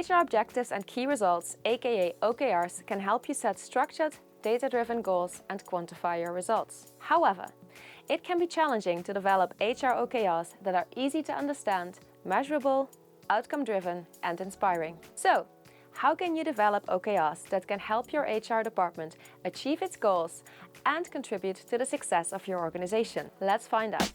HR objectives and key results, aka OKRs, can help you set structured, data-driven goals and quantify your results. However, it can be challenging to develop HR OKRs that are easy to understand, measurable, outcome-driven and inspiring. So, how can you develop OKRs that can help your HR department achieve its goals and contribute to the success of your organization? Let's find out.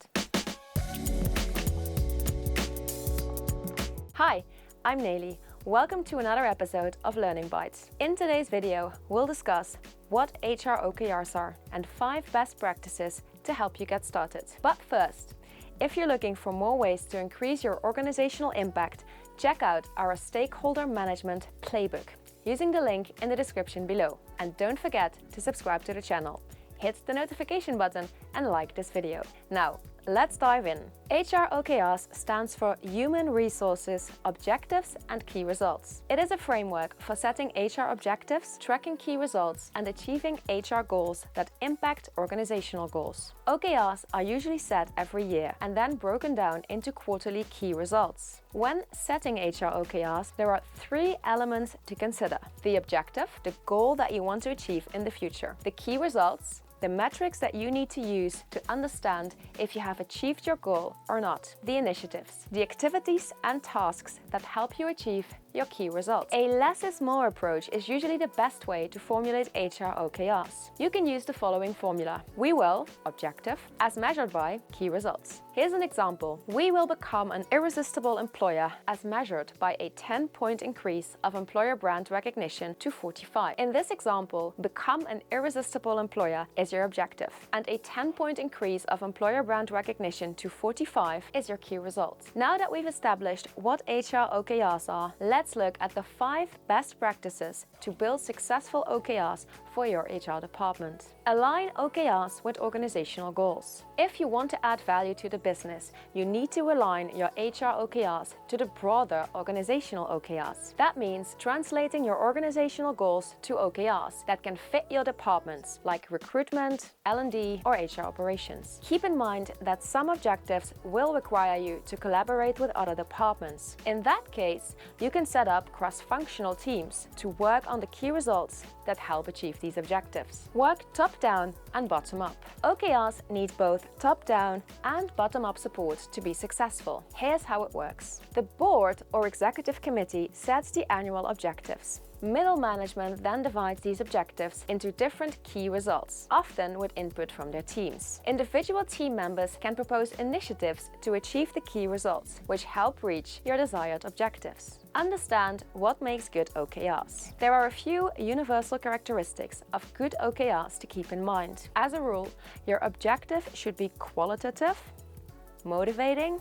Hi, I'm Nelly. Welcome to another episode of Learning Bites. In today's video, we'll discuss what HR OKRs are and 5 best practices to help you get started. But first, if you're looking for more ways to increase your organizational impact, check out our Stakeholder Management Playbook using the link in the description below. And don't forget to subscribe to the channel. Hit the notification button and like this video. Now, let's dive in. HR OKRs stands for Human Resources, Objectives and Key Results. It is a framework for setting HR objectives, tracking key results, and achieving HR goals that impact organizational goals. OKRs are usually set every year and then broken down into quarterly key results. When setting HR OKRs, there are 3 elements to consider: the objective, the goal that you want to achieve in the future; the key results, the metrics that you need to use to understand if you have achieved your goal or not; the initiatives, the activities and tasks that help you achieve your key results. A less is more approach is usually the best way to formulate HR OKRs. You can use the following formula: we will, objective, as measured by key results. Here's an example. We will become an irresistible employer as measured by a 10-point increase of employer brand recognition to 45. In this example, become an irresistible employer is your objective, and a 10-point increase of employer brand recognition to 45 is your key result. Now that we've established what HR OKRs are, let's look at the 5 best practices to build successful OKRs for your HR department. Align OKRs with organizational goals. If you want to add value to the business, you need to align your HR OKRs to the broader organizational OKRs. That means translating your organizational goals to OKRs that can fit your departments, like recruitment, L&D, or HR operations. Keep in mind that some objectives will require you to collaborate with other departments. In that case, you can set up cross-functional teams to work on the key results that help achieve these objectives. Work top-down and bottom-up. OKRs need both top-down and bottom-up support to be successful. Here's how it works. The board or executive committee sets the annual objectives. Middle management then divides these objectives into different key results, often with input from their teams. Individual team members can propose initiatives to achieve the key results, which help reach your desired objectives. Understand what makes good OKRs. There are a few universal characteristics of good OKRs to keep in mind. As a rule, your objective should be qualitative, motivating,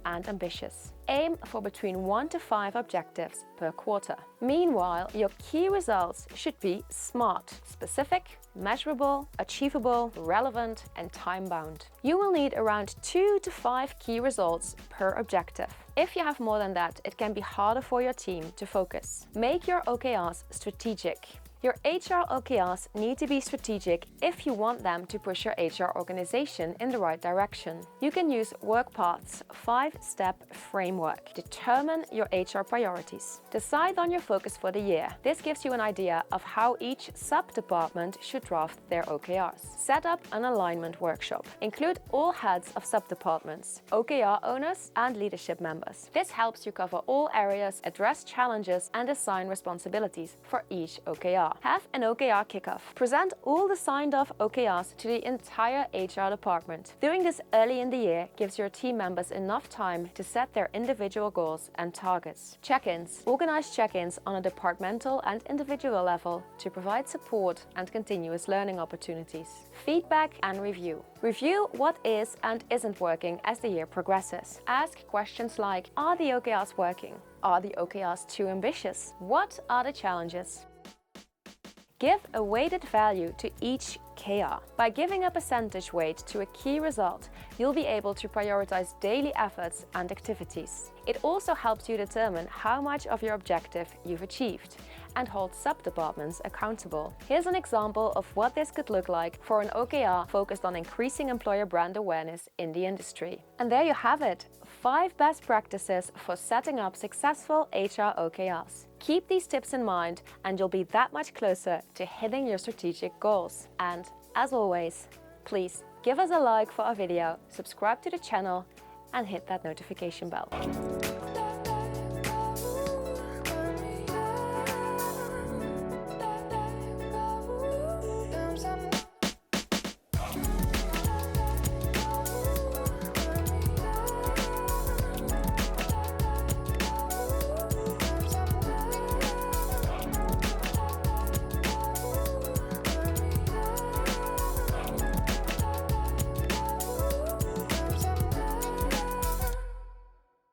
and ambitious. Aim for between 1 to 5 objectives per quarter. Meanwhile, your key results should be SMART: specific, measurable, achievable, relevant, and time-bound. You will need around 2 to 5 key results per objective. If you have more than that, it can be harder for your team to focus. Make your OKRs strategic. Your HR OKRs need to be strategic if you want them to push your HR organization in the right direction. You can use WorkPath's 5-step framework. Determine your HR priorities. Decide on your focus for the year. This gives you an idea of how each sub-department should draft their OKRs. Set up an alignment workshop. Include all heads of sub-departments, OKR owners, and leadership members. This helps you cover all areas, address challenges, and assign responsibilities for each OKR. Have an OKR kickoff. Present all the signed-off OKRs to the entire HR department. Doing this early in the year gives your team members enough time to set their individual goals and targets. Check-ins. Organize check-ins on a departmental and individual level to provide support and continuous learning opportunities. Feedback and review. Review what is and isn't working as the year progresses. Ask questions like, are the OKRs working? Are the OKRs too ambitious? What are the challenges? Give a weighted value to each KR. By giving a percentage weight to a key result, you'll be able to prioritize daily efforts and activities. It also helps you determine how much of your objective you've achieved and hold sub-departments accountable. Here's an example of what this could look like for an OKR focused on increasing employer brand awareness in the industry. And there you have it, 5 best practices for setting up successful HR OKRs. Keep these tips in mind and you'll be that much closer to hitting your strategic goals. And as always, please give us a like for our video, subscribe to the channel and hit that notification bell.